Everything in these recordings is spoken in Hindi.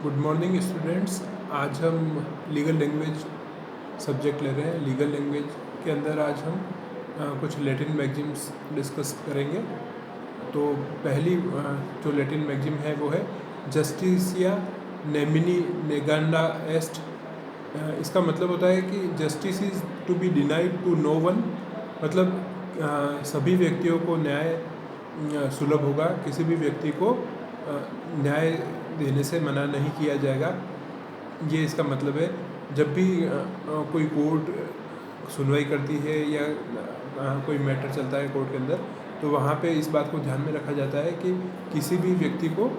Good morning students. आज हम लीगल लैंग्वेज सब्जेक्ट ले रहे हैं। लीगल लैंग्वेज के अंदर आज हम कुछ लैटिन मैगजीम्स डिस्कस करेंगे। तो पहली जो लैटिन मैगजीम है वो है जस्टिसिया नेमिनी नेगंडा एस्ट। इसका मतलब होता है कि justice is to be denied to no one, मतलब सभी व्यक्तियों को न्याय सुलभ होगा, किसी भी व्यक्ति को न्याय देने से मना नहीं किया जाएगा। ये इसका मतलब है। जब भी कोई कोर्ट सुनवाई करती है या कोई मैटर चलता है कोर्ट के अंदर, तो वहाँ पे इस बात को ध्यान में रखा जाता है कि किसी भी व्यक्ति को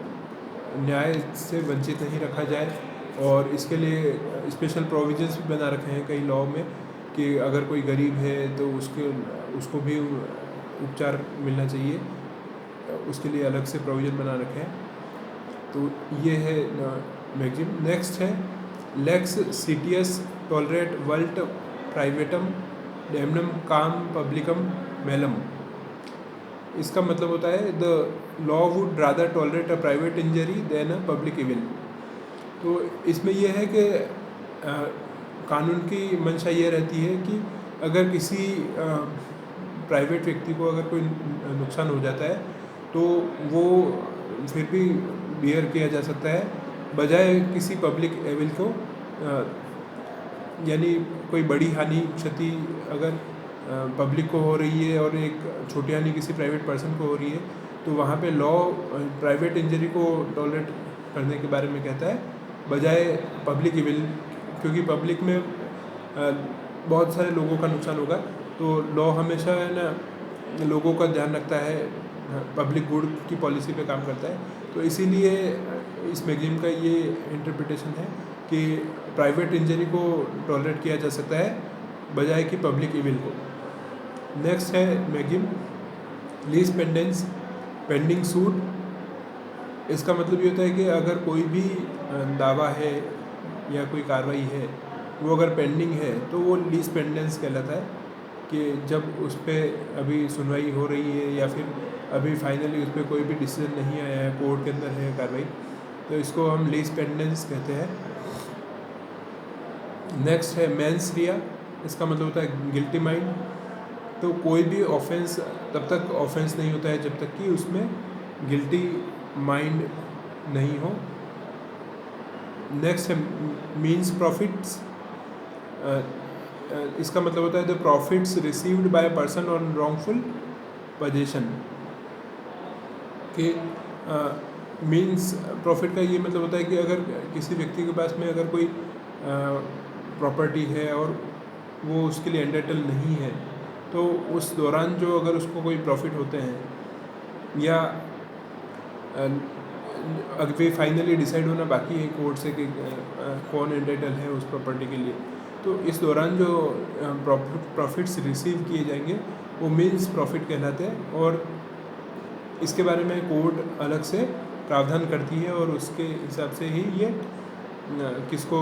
न्याय से वंचित नहीं रखा जाए। और इसके लिए स्पेशल प्रोविजंस भी बना रखे हैं कई लॉ में कि अगर कोई गरीब है तो उसको भी उपचार मिलना चाहिए, उसके लिए अलग से प्रोविज़न बना रखे हैं। तो ये है मैगजीम। नेक्स्ट है लेक्स सिटियस टॉलरेट वल्ट प्राइवेटम डेमनम काम पब्लिकम मेलम। इसका मतलब होता है the law would rather tolerate a private injury than a public evil. तो इसमें यह है कि कानून की मंशा ये रहती है कि अगर किसी प्राइवेट व्यक्ति को अगर कोई नुकसान हो जाता है तो वो फिर भी बियर किया जा सकता है, बजाय किसी पब्लिक एविल को। यानी कोई बड़ी हानि क्षति अगर पब्लिक को हो रही है और एक छोटी हानि किसी प्राइवेट पर्सन को हो रही है, तो वहाँ पे लॉ प्राइवेट इंजरी को टॉलरेट करने के बारे में कहता है, बजाय पब्लिक इविल। क्योंकि पब्लिक में बहुत सारे लोगों का नुकसान होगा, तो लॉ हमेशा है ना लोगों का ध्यान रखता है, पब्लिक गुड की पॉलिसी पे काम करता है। तो इसीलिए इस मैगजीन का ये इंटरप्रिटेशन है कि प्राइवेट इंजरी को टॉलरेट किया जा सकता है बजाय कि पब्लिक इविल को। नेक्स्ट है magazine lease pendens pending suit. इसका मतलब ये होता है कि अगर कोई भी दावा है या कोई कार्रवाई है वो अगर पेंडिंग है तो वो लीज पेंडेंस कहलाता है। कि जब उस पर अभी सुनवाई हो रही है या फिर अभी फाइनली उस पर कोई भी डिसीजन नहीं आया है, कोर्ट के अंदर है कार्रवाई, तो इसको हम लीज पेंडेंस कहते हैं। नेक्स्ट है मेंस रिया। इसका मतलब होता है गिल्टी माइंड। तो कोई भी ऑफेंस तब तक ऑफेंस नहीं होता है जब तक कि उसमें गिल्टी माइंड नहीं हो। नेक्स्ट है मीन्स प्रॉफिट्स। इसका मतलब होता है the profits received by person on wrongful position. कि मीन्स प्रॉफिट का ये मतलब होता है कि अगर किसी व्यक्ति के पास में अगर कोई प्रॉपर्टी है और वो उसके लिए एंटाइटल नहीं है, तो उस दौरान जो अगर उसको कोई प्रॉफिट होते हैं या अगर फाइनली डिसाइड होना बाकी है कोर्ट से कि कौन एंटाइटल है उस प्रॉपर्टी के लिए, तो इस दौरान जो प्रॉफिट्स रिसीव किए जाएंगे वो मीन्स प्रॉफिट कहलाते हैं। और इसके बारे में कोर्ट अलग से प्रावधान करती है और उसके हिसाब से ही ये किसको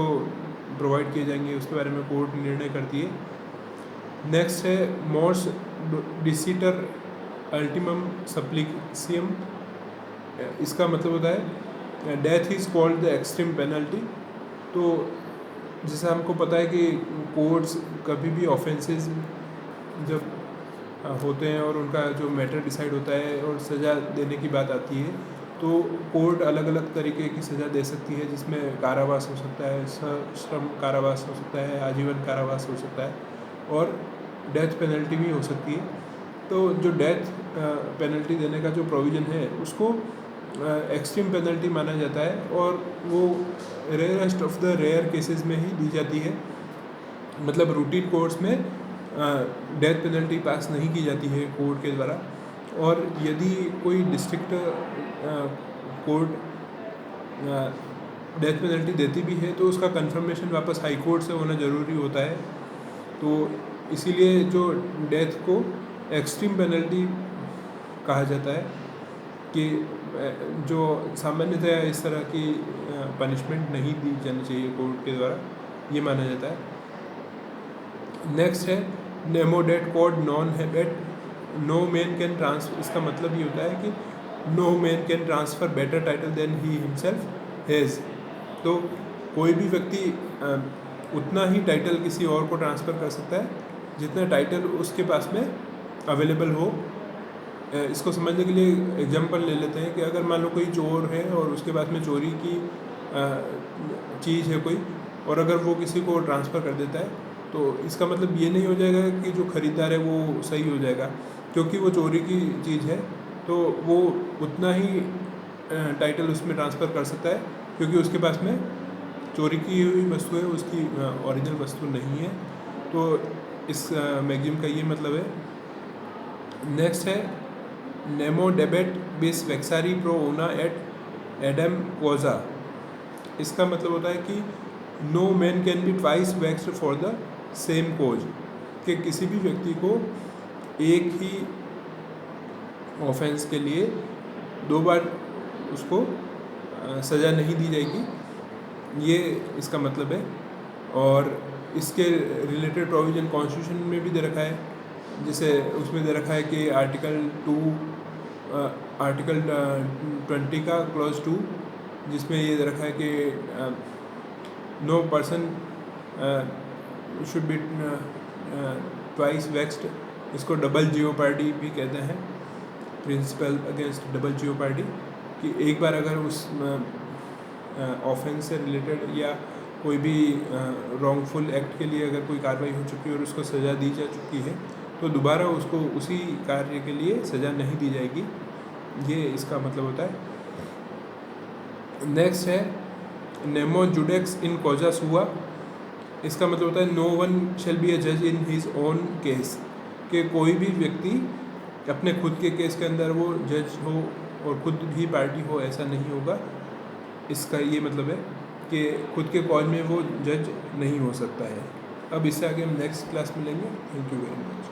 प्रोवाइड किए जाएंगे उसके बारे में कोर्ट निर्णय करती है। नेक्स्ट है मोर्स डिसीटर अल्टीमम सप्लिसियम। इसका मतलब होता है death is called the extreme penalty. तो जैसे हमको पता है कि कोर्ट्स कभी भी ऑफेंसेस जब होते हैं और उनका जो मैटर डिसाइड होता है और सज़ा देने की बात आती है, तो कोर्ट अलग अलग तरीके की सज़ा दे सकती है, जिसमें कारावास हो सकता है, सश्रम कारावास हो सकता है, आजीवन कारावास हो सकता है और डेथ पेनल्टी भी हो सकती है। तो जो डेथ पेनल्टी देने का जो प्रोविज़न है उसको एक्सट्रीम पेनल्टी माना जाता है और वो rarest of the rare cases में ही दी जाती है। मतलब रूटीन कोर्ट्स में डेथ पेनल्टी पास नहीं की जाती है कोर्ट के द्वारा। और यदि कोई डिस्ट्रिक्ट कोर्ट डेथ पेनल्टी देती भी है तो उसका कंफर्मेशन वापस हाई कोर्ट से होना ज़रूरी होता है। तो इसीलिए जो डेथ को एक्सट्रीम पेनल्टी कहा जाता है कि जो सामान्यतया इस तरह की पनिशमेंट नहीं दी जानी चाहिए कोर्ट के द्वारा, ये माना जाता है। नेक्स्ट है नेमो डेट कोड नॉन हैबिट नो मैन कैन ट्रांसफर। इसका मतलब ये होता है कि no man can transfer better title than he himself has. तो कोई भी व्यक्ति उतना ही टाइटल किसी और को ट्रांसफ़र कर सकता है जितना टाइटल उसके पास में अवेलेबल हो। इसको समझने के लिए एग्जांपल ले लेते हैं कि अगर मान लो कोई चोर है और उसके पास में चोरी की चीज़ है कोई, और अगर वो किसी को ट्रांसफ़र कर देता है तो इसका मतलब ये नहीं हो जाएगा कि जो ख़रीदार है वो सही हो जाएगा, क्योंकि वो चोरी की चीज़ है तो वो उतना ही टाइटल उसमें ट्रांसफ़र कर सकता है, क्योंकि उसके पास में चोरी की हुई वस्तु है, उसकी ओरिजिनल वस्तु नहीं है। तो इस मैगज़ीन का ये मतलब है। नेक्स्ट है नेमो डेबेट बिस वेक्सारी प्रो ऊना एट एडम कोजा। इसका मतलब होता है कि no man can be twice vexed for the same cause, कि किसी भी व्यक्ति को एक ही ऑफेंस के लिए 2 बार उसको सज़ा नहीं दी जाएगी, ये इसका मतलब है। और इसके रिलेटेड प्रोविज़न कॉन्स्टिट्यूशन में भी दे रखा है, जैसे उसमें दे रखा है कि आर्टिकल 20 का क्लॉज 2, जिसमें ये दे रखा है कि no person should be twice vexed. इसको डबल जियोपार्डी भी कहते हैं, प्रिंसिपल अगेंस्ट डबल जियोपार्डी, कि एक बार अगर उस ऑफेंस से रिलेटेड या कोई भी रॉन्गफुल एक्ट के लिए अगर कोई कार्रवाई हो चुकी है और उसको सज़ा दी जा चुकी है तो दोबारा उसको उसी कार्य के लिए सज़ा नहीं दी जाएगी, ये इसका मतलब होता है। नेक्स्ट है नेमो जुडेक्स इन कॉजा सुआ। इसका मतलब होता है नो वन शेल बी ए जज इन हिज ओन केस, कि कोई भी व्यक्ति अपने खुद के केस के अंदर वो जज हो और खुद भी पार्टी हो, ऐसा नहीं होगा। इसका ये मतलब है कि खुद के कॉज में वो जज नहीं हो सकता है। अब इससे आगे हम नेक्स्ट क्लास में लेंगे। Thank you very much.